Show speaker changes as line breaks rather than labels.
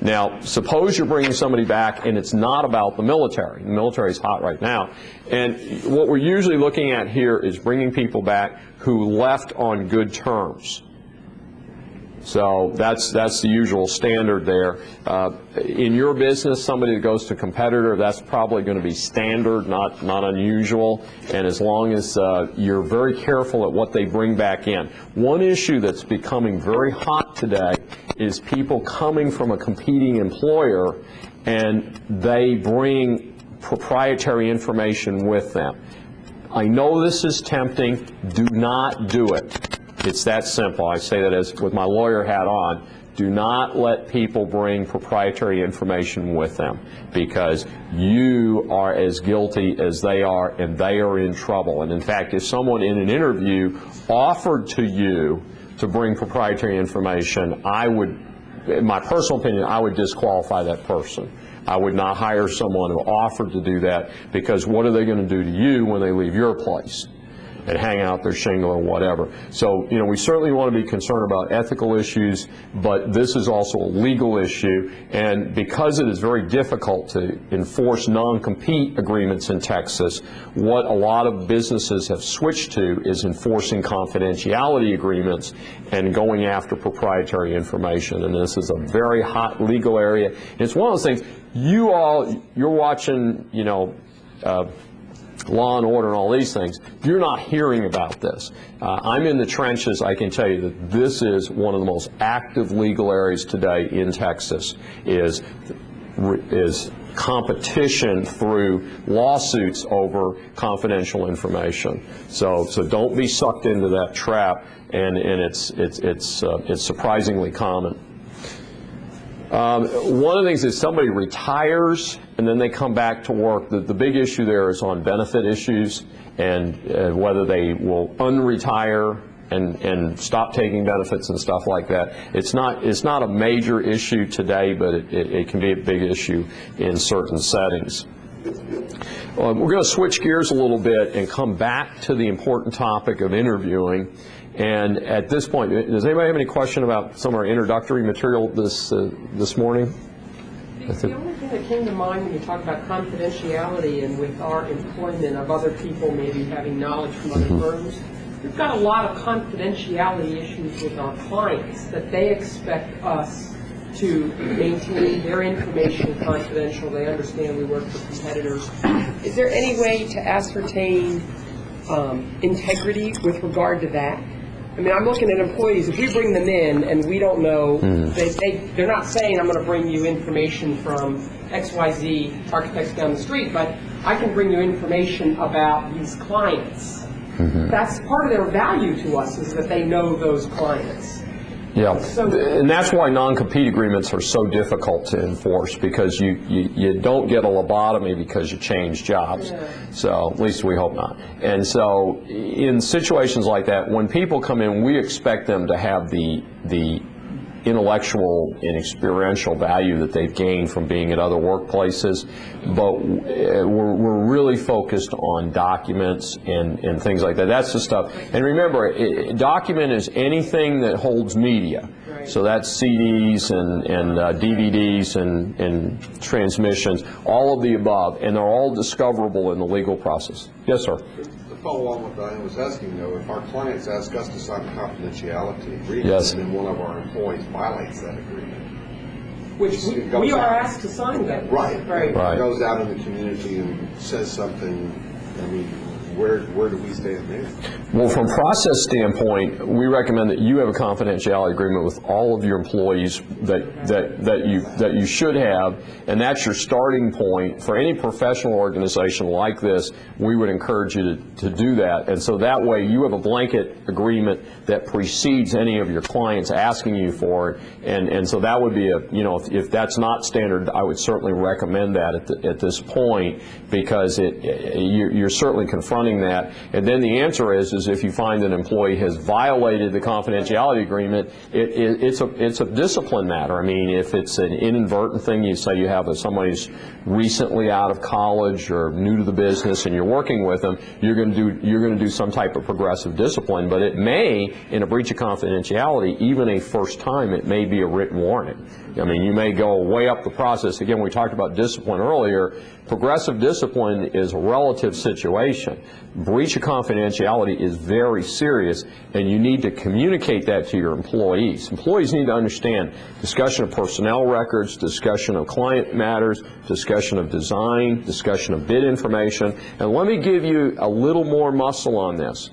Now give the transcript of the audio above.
Now, suppose you're bringing somebody back and it's not about the military. The military is hot right now. And what we're usually looking at here is bringing people back who left on good terms. So that's the usual standard there. In your business, somebody that goes to a competitor, that's probably going to be standard, not unusual. And as long as you're very careful at what they bring back in. One issue that's becoming very hot today is people coming from a competing employer and they bring proprietary information with them. I know this is tempting. Do not do it. It's that simple. I say that as with my lawyer hat on. Do not let people bring proprietary information with them, because you are as guilty as they are, and they are in trouble. And in fact, if someone in an interview offered to you to bring proprietary information, I would, in my personal opinion, I would disqualify that person. I would not hire someone who offered to do that, because what are they going to do to you when they leave your place and hang out their shingle or whatever? So, you know, we certainly want to be concerned about ethical issues, but this is also a legal issue, and because it is very difficult to enforce non-compete agreements in Texas, what a lot of businesses have switched to is enforcing confidentiality agreements and going after proprietary information, and this is a very hot legal area. And it's one of those things, you're watching, you know, Law and Order and all these things, you're not hearing about this. I'm in the trenches. I can tell you that this is one of the most active legal areas today in Texas, is competition through lawsuits over confidential information. So don't be sucked into that trap, and it's surprisingly common. One of the things is somebody retires and then they come back to work. The big issue there is on benefit issues, and whether they will unretire and stop taking benefits and stuff like that. It's not a major issue today, but it can be a big issue in certain settings. We're going to switch gears a little bit and come back to the important topic of interviewing. And at this point, does anybody have any question about some of our introductory material this morning?
The only thing that came to mind when you talk about confidentiality and with our employment of other people maybe having knowledge from other firms, we've got a lot of confidentiality issues with our clients that they expect us to maintain their information confidential. They understand we work for competitors. Is there any way to ascertain integrity with regard to that? I mean, I'm looking at employees. If we bring them in and we don't know, they're not saying, I'm going to bring you information from XYZ architects down the street, but I can bring you information about these clients. That's part of their value to us, is that they know those clients.
Yeah, and that's why non-compete agreements are so difficult to enforce, because you don't get a lobotomy because you change jobs. Yeah. So at least we hope not. And so in situations like that, when people come in, we expect them to have the intellectual and experiential value that they've gained from being at other workplaces, but we're really focused on documents and things like that. That's the stuff. And remember, document is anything that holds media. So that's CDs and DVDs and transmissions, all of the above, and they're all discoverable in the legal process. Yes, sir.
To follow on what Diane was asking, though, if our clients ask us to sign a confidentiality agreement,
yes,
and then one of our employees violates that agreement,
which we are asked to sign that.
Right.
Right.
Goes out in the community and says something, I mean, where do we stand there?
Well, from a process standpoint, we recommend that you have a confidentiality agreement with all of your employees that you should have, and that's your starting point. For any professional organization like this, we would encourage you to do that, and so that way you have a blanket agreement that precedes any of your clients asking you for it, and so that would be if that's not standard, I would certainly recommend that at this point, because you're certainly confronted surrounding that. And then the answer is if you find an employee has violated the confidentiality agreement, it's a discipline matter. I mean, if it's an inadvertent thing, you say you have somebody's recently out of college or new to the business and you're working with them, you're going to do some type of progressive discipline. But it may, in a breach of confidentiality, even a first time, it may be a written warning. I mean, you may go way up the process. Again, we talked about discipline earlier. Progressive discipline is a relative situation. Breach of confidentiality is very serious, and you need to communicate that to your employees. Employees need to understand discussion of personnel records, discussion of client matters, discussion of design, discussion of bid information. And let me give you a little more muscle on this.